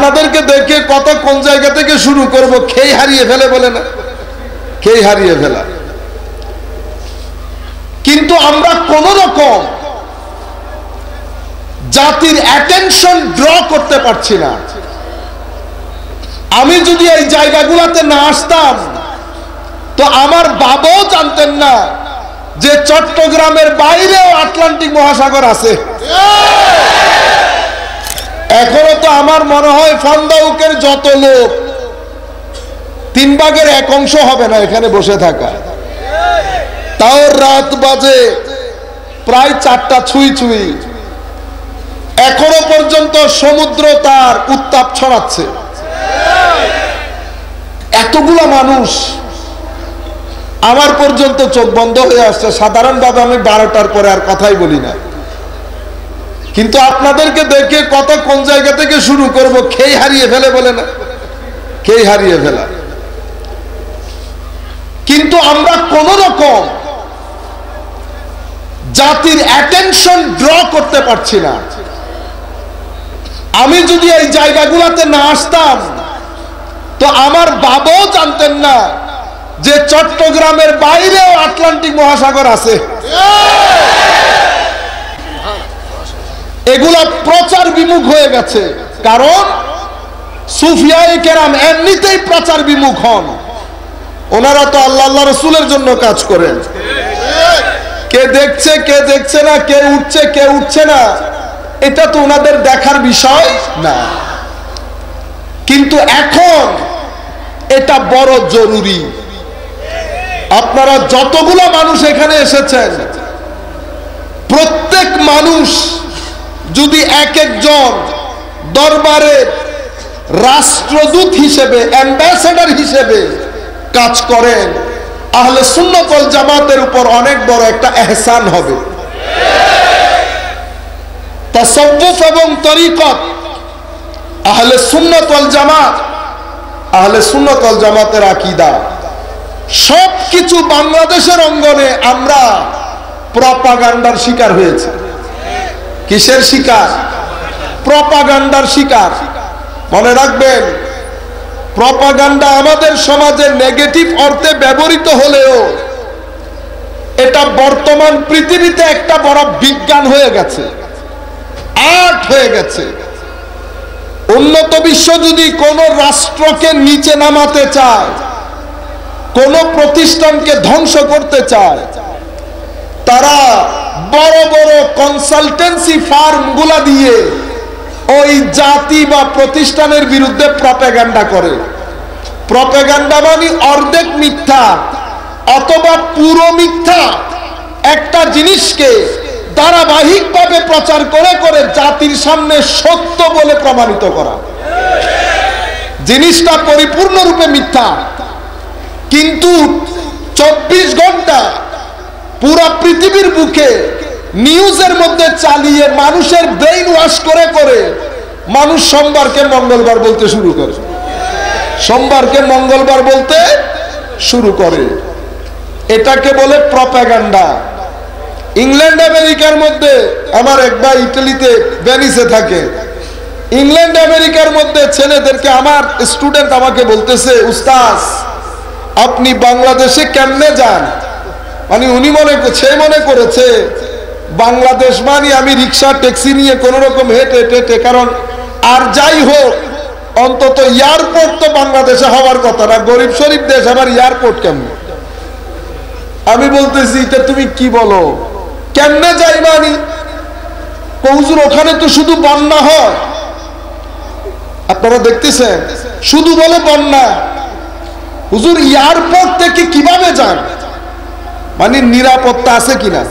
আপনাদেরকে দেখে কথা কোন জায়গা থেকে শুরু করব, খেই হারিয়ে ফেলে বলে না, খেই হারিয়ে ফেলা। কিন্তু আমরা কোন রকম জাতির অ্যাটেনশন ড্র করতে পারছি না। আমি যদি এই জায়গাগুলোতে না আসতাম তো আমার বাবাও জানতেন না যে চট্টগ্রামের বাইরেও আটলান্টিক মহাসাগর আছে। এখনো তো আমার মনে হয় ফান্দাউকের যত লোক 1/3 হবে না এখানে বসে থাকা। তাও রাত বাজে প্রায় 4টা ছুঁই ছুঁই, এখনো পর্যন্ত সমুদ্র তার উত্তাপ ছড়াচ্ছে। এতগুলো মানুষ, আমার পর্যন্ত চোখ বন্ধ হয়ে আসছে। সাধারণভাবে আমি 12টার পরে আর কথাই বলি না, কিন্তু আপনাদেরকে দেখে কথা কোন জায়গা থেকে শুরু করব, খেই হারিয়ে ফেলে বলে না, খেই হারিয়ে ফেলা। কিন্তু আমরা কোন রকম জাতির অ্যাটেনশন ড্র করতে পারছি না। আমি যদি এই জায়গাগুলোতে না আসতাম তো আমার বাবাও জানতেন না যে চট্টগ্রামের বাইরেও আটলান্টিক মহাসাগর আছে। এগুলা প্রচার বিমুখ হয়ে গেছে, কারণ সুফিয়ায়ে কেরাম এমনিতেই প্রচার বিমুখ হন। ওনারা তো আল্লাহ রসুলের জন্য কাজ করেন। কে দেখছে কে দেখছে না, কে উঠছে কে উঠছে না, এটা তো ওনাদের দেখার বিষয় না। কিন্তু এখন এটা বড় জরুরি। আপনারা যতগুলো মানুষ এখানে এসেছেন, প্রত্যেক মানুষ যদি এক একজন দরবারে রাষ্ট্রদূত হিসেবে, অ্যাম্বাসেডর হিসেবে কাজ করেন, আহলে সুন্নাত ওয়াল জামাতের উপর অনেক বড় একটা এহসান হবে। তাসাউফ এবং তরিকত, আহলে সুন্নাত ওয়াল জামাত, আহলে সুন্নাত ওয়াল জামাতের আকীদা, সবকিছু বাংলাদেশের অঙ্গনে আমরা প্রপাগান্ডার শিকার হয়েছে। কিসের শিকার? প্রপাগান্ডার শিকার। মনে রাখবেন, প্রপাগান্ডা আমাদের সমাজে নেগেটিভ অর্থে ব্যবহৃত হলেও এটা বর্তমান পৃথিবীতে একটা বড় বিজ্ঞান হয়ে গেছে, আর্ট হয়ে গেছে। উন্নত বিশ্ব যদি কোন রাষ্ট্রকে নিচে নামাতে চায়, কোন প্রতিষ্ঠানকে ধ্বংস করতে চায়, তারা বড় বড় কনসালটেন্সি ফার্ম গুলা দিয়ে ওই জাতি বা প্রতিষ্ঠানের বিরুদ্ধে প্রপাগান্ডা করে। প্রপাগান্ডা মানে অর্ধেক মিথ্যা অথবা পুরো মিথ্যা একটা জিনিসকে ধারাবাহিকভাবে প্রচার করে করে জাতির সামনে সত্য বলে প্রমাণিত করা। জিনিসটা পরিপূর্ণরূপে মিথ্যা, কিন্তু 24 ঘন্টা পুরা পৃথিবীর বুকে নিউজের মধ্যে চালিয়ে মানুষের ব্রেইন ওয়াশ করে করে মানুষ সোমবারকে মঙ্গলবার বলতে শুরু করে, সোমবারকে মঙ্গলবার বলতে শুরু করে। এটাকে বলে প্রপাগান্ডা। ইংল্যান্ড আমেরিকার মধ্যে, আমার এক ভাই ইটালিতে ভেনিসে থাকে, ইংল্যান্ড আমেরিকার মধ্যে ছেলেদেরকে, আমার স্টুডেন্ট আমাকে বলতেছে, উস্তাদ আপনি বাংলাদেশে কেমনে যান? মানে উনি মনে করেছে বাংলাদেশ মানে আমি রিক্সা ট্যাক্সি নিয়ে কোন রকম হেঁটে হেঁটে, কারণ আর যাই হোক অন্তত এয়ারপোর্ট তো বাংলাদেশে হওয়ার কথা না, গরিব শরীফ দেশ, আবার এয়ারপোর্ট কেমন? আমি বলতেছি এটা তুমি কি বলো, কেমনে যাই মানি? হুজুর ওখানে তো শুধু বন্যা হয়, আপনারা দেখতেছেন, শুধু বলে বন্যা। হুজুর এয়ারপোর্ট থেকে কিভাবে যান? মানে নিরাপত্তা আছে কিনা?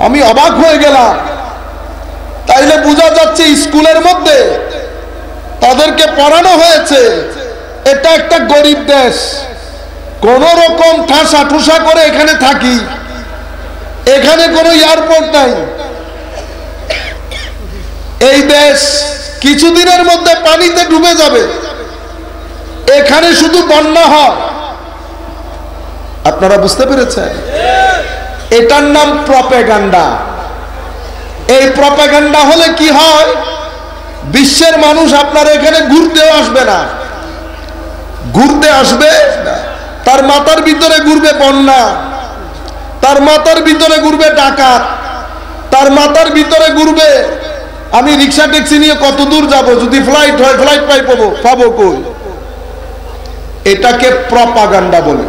আমি অবাক হয়ে গেলাম। তাইলে বোঝা যাচ্ছে স্কুলের মধ্যে তাদেরকে পড়ানো হয়েছে এটা একটা গরিব দেশ, কোন রকম ঠাসা ঠুসা করে এখানে থাকি, এখানে কোনো এয়ারপোর্ট নাই। এই দেশ কিছুদিনের মধ্যে পানিতে ডুবে যাবে, এখানে শুধু বন্যা হয়। আপনারা বুঝতে পেরেছেন? এটার নাম প্রপাগান্ডা। এই প্রপাগান্ডা হলে কি হয়? বিশ্বের মানুষ আপনার এখানে ঘুরতেও আসবে না, ঘুরতে আসবে না। তার মাথার ভিতরে ঘুরবে বন্যা, তার মাথার ভিতরে ঘুরবে ডাকাত, তার মাথার ভিতরে ঘুরবে আমি রিক্সা ট্যাক্সি নিয়ে কত দূর যাব, যদি ফ্লাইট হয় ফ্লাইট পাবো কই। এটাকে প্রপাগান্ডা বলে।